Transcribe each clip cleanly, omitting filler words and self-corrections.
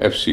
FC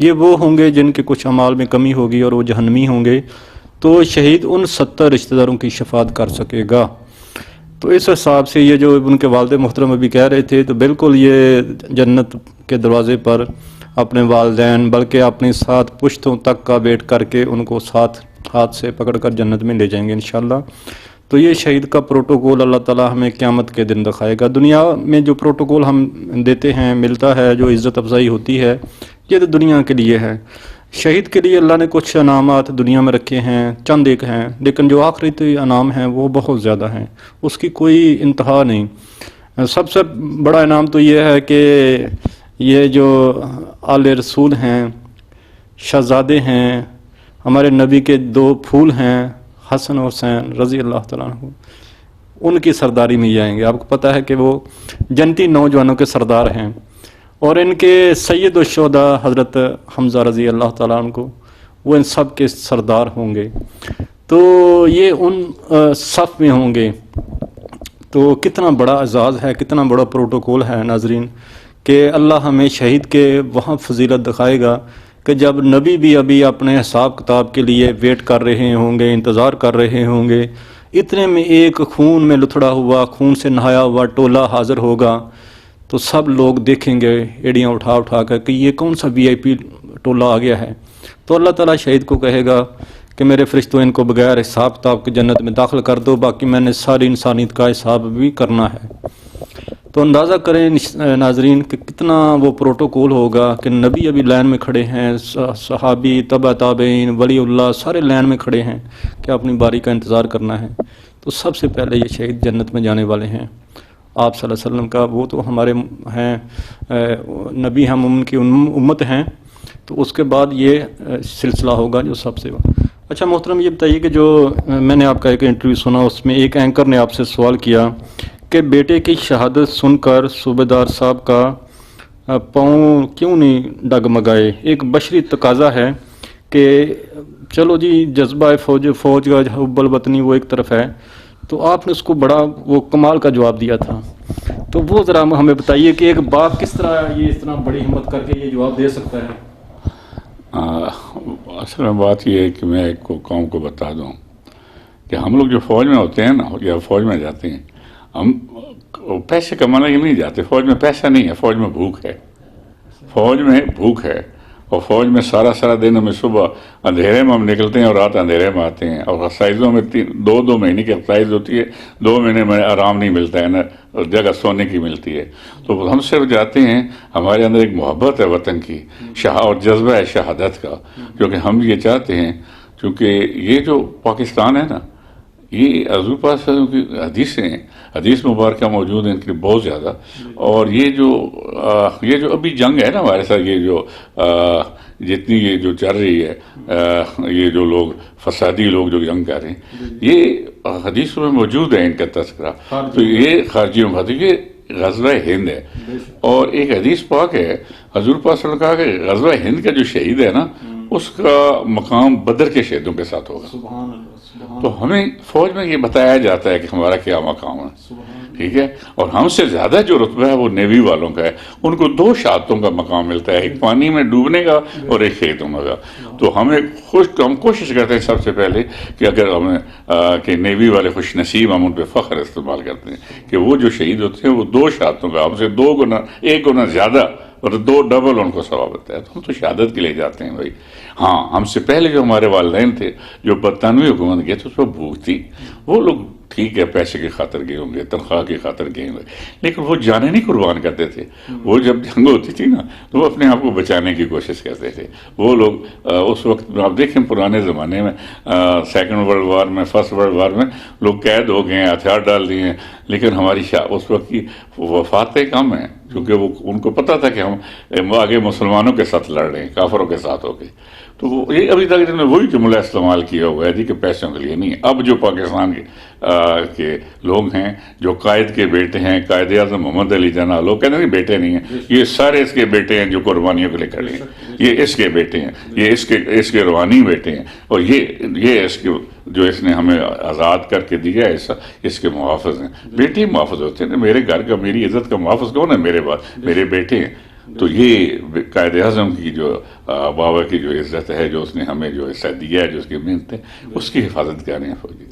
یہ وہ ہوں گے جن کے کچھ اعمال میں کمی ہوگی اور وہ جہنمی ہوں گے، تو شہید ان 70 رشتہ داروں کی شفاعت کر سکے گا۔ تو اس حساب سے یہ جو ان کے والد محترم ابھی کہہ رہے تھے، تو بالکل یہ جنت کے دروازے پر اپنے والدین بلکہ اپنی 7 پشتوں تک کا ویٹ کر کے ان کو 7 ہاتھ سے پکڑ کر جنت میں لے جائیں گے انشاءاللہ۔ تو یہ شہید کا پروٹوکول اللہ تعالیٰ ہمیں قیامت کے دن دکھائے گا۔ دنیا میں جو پروٹوکول ہم دیتے ہیں، ملتا ہے، جو عزت افزائی ہوتی ہے، یہ تو دنیا کے لیے ہے۔ شہید کے لیے اللہ نے کچھ انعامات دنیا میں رکھے ہیں، چند ایک ہیں، لیکن جو آخرتی انعام ہیں وہ بہت زیادہ ہیں، اس کی کوئی انتہا نہیں۔ سب سے بڑا انعام تو یہ ہے کہ یہ جو آل رسول ہیں، شہزادے ہیں، ہمارے نبی کے 2 پھول ہیں، حسن و حسین رضی اللہ تعالیٰ عنہ، ان کی سرداری میں جائیں گے۔ آپ کو پتہ ہے کہ وہ جنتی نوجوانوں کے سردار ہیں، اور ان کے سید الشہداء حضرت حمزہ رضی اللہ تعالیٰ عنہ کو، وہ ان سب کے سردار ہوں گے، تو یہ ان صف میں ہوں گے۔ تو کتنا بڑا اعزاز ہے، کتنا بڑا پروٹوکول ہے ناظرین، کہ اللہ ہمیں شہید کے وہاں فضیلت دکھائے گا کہ جب نبی بھی ابھی اپنے حساب کتاب کے لیے ویٹ کر رہے ہوں گے، انتظار کر رہے ہوں گے، اتنے میں ایک خون میں لتھڑا ہوا، خون سے نہایا ہوا ٹولہ حاضر ہوگا، تو سب لوگ دیکھیں گے ایڑیاں اٹھا اٹھا کر کہ یہ کون سا VIP ٹولہ آ گیا ہے۔ تو اللہ تعالیٰ شہید کو کہے گا کہ میرے فرشتوں ان کو بغیر حساب کتاب کی جنت میں داخل کر دو، باقی میں نے ساری انسانیت کا حساب بھی کرنا ہے۔ تو اندازہ کریں ناظرین کہ کتنا وہ پروٹوکول ہوگا کہ نبی ابھی لائن میں کھڑے ہیں، صحابی، تبع تابعین، ولی اللہ سارے لائن میں کھڑے ہیں کہ اپنی باری کا انتظار کرنا ہے۔ تو سب سے پہلے یہ شہید جنت میں جانے والے ہیں۔ آپ صلی اللہ علیہ وسلم کا وہ تو ہمارے ہیں نبی، ہم ان کی امت ہیں، تو اس کے بعد یہ سلسلہ ہوگا جو سب سے۔ اچھا محترم، یہ بتائیے کہ جو میں نے آپ کا ایک انٹرویو سنا، اس میں ایک اینکر نے آپ سے سوال کیا کہ بیٹے کی شہادت سن کر صوبیدار صاحب کا پاؤں کیوں نہیں ڈگمگائے؟ ایک بشری تقاضا ہے کہ چلو جی جذبہ فوج کا حب الوطنی وہ ایک طرف ہے، تو آپ نے اس کو بڑا وہ کمال کا جواب دیا تھا، تو وہ ذرا ہمیں بتائیے کہ ایک باپ کس طرح یہ اتنا بڑی ہمت کر کے یہ جواب دے سکتا ہے؟ اصل میں بات یہ ہے کہ میں ایک قوم کو بتا دوں کہ ہم لوگ جو فوج میں ہوتے ہیں نا، یا فوج میں جاتے ہیں، ہم پیسے کمانے کے نہیں جاتے، فوج میں پیسہ نہیں ہے، فوج میں بھوک ہے، فوج میں بھوک ہے، اور فوج میں سارا دن ہمیں صبح اندھیرے میں ہم نکلتے ہیں اور رات اندھیرے میں آتے ہیں، اور ایکسرسائزوں میں 2 مہینے کی ایکسرسائز ہوتی ہے، 2 مہینے میں آرام نہیں ملتا ہے، نہ جگہ سونے کی ملتی ہے، تو ہم صرف جاتے ہیں، ہمارے اندر ایک محبت ہے وطن کی، اور جذبہ ہے شہادت کا، کیونکہ ہم یہ چاہتے ہیں، کیونکہ یہ جو پاکستان ہے نا، یہ حضور پاک صلی اللہ علیہ وسلم کی حدیثیں ہیں، حدیث مبارکہ موجود ہیں ان کے لیے بہت زیادہ، اور یہ جو ابھی جنگ ہے نا ہمارے ساتھ، یہ جو جتنی یہ جو چل رہی ہے، یہ جو لوگ فسادی لوگ جو جنگ کر رہے ہیں، یہ حدیث میں موجود ہے ان کا تذکرہ، تو یہ خارجی میں یہ غزوہ ہند ہے، اور ایک حدیث پاک ہے، حضور پاک صلی اللہ علیہ وسلم نے کہا کہ غزوہ ہند کا جو شہید ہے نا، اس کا مقام بدر کے شہیدوں کے ساتھ ہوگا۔ سبحان اللہ۔ تو ہمیں فوج میں یہ بتایا جاتا ہے کہ ہمارا کیا مقام ہے، ٹھیک ہے، اور ہم سے زیادہ جو رتبہ ہے وہ نیوی والوں کا ہے، ان کو 2 شہادتوں کا مقام ملتا ہے، ایک پانی میں ڈوبنے کا اور ایک شہیدوں کا۔ تو ہم کوشش کرتے ہیں سب سے پہلے کہ اگر ہمیں کہ نیوی والے خوش نصیب، ہم ان پہ فخر استعمال کرتے ہیں کہ وہ جو شہید ہوتے ہیں وہ 2 شہادتوں کا، ہم سے 1 گنا زیادہ اور 2 ڈبل ان کو ثواب ہوتا ہے، تو ہم تو شہادت کے لیے جاتے ہیں بھائی۔ ہاں، ہم سے پہلے جو ہمارے والدین تھے جو برطانوی حکومت گئے تھے، اس پر بھوک تھی، وہ لوگ ٹھیک ہے پیسے کی خاطر گئے ہوں گے، تنخواہ کی خاطر گئے ہوں گے، لیکن وہ جانے نہیں قربان کرتے تھے، وہ جب جنگ ہوتی تھی نا تو وہ اپنے آپ کو بچانے کی کوشش کرتے تھے۔ وہ لوگ اس وقت آپ دیکھیں پرانے زمانے میں 2nd ورلڈ وار میں، 1st ورلڈ وار میں لوگ قید ہو گئے ہیں، ہتھیار ڈال دیے ہیں، لیکن ہماری اس وقت کی وفاتیں کم ہیں، کیونکہ وہ ان کو پتہ تھا کہ ہم آگے مسلمانوں کے ساتھ لڑ رہے ہیں، کافروں کے ساتھ ہو کے۔ تو یہ ابھی تک انہوں نے وہی جملہ استعمال کیا ہوا ہے جی کہ پیسوں کے لیے نہیں۔ اب جو پاکستان کے لوگ ہیں، جو قائد کے بیٹے ہیں، قائد اعظم محمد علی جناح، لوگ کہتے ہیں بیٹے نہیں ہیں، یہ سارے اس کے بیٹے ہیں جو قربانیوں کے لیے کھڑے ہیں، یہ اس کے بیٹے ہیں، یہ اس کے روحانی بیٹے ہیں، اور یہ اس کے جو اس نے ہمیں آزاد کر کے دیا ہے، اس کے محافظ ہیں۔ بیٹے محافظ ہوتے ہیں، میرے گھر کا، میری عزت کا محافظ کون ہے؟ میرے بیٹے ہیں۔ تو یہ قائد اعظم کی جو بابا کی جو عزت ہے، جو اس نے ہمیں جو حصہ دیا ہے، جو اس کی محنت ہے، اس کی حفاظت کرنی ہے فوجی۔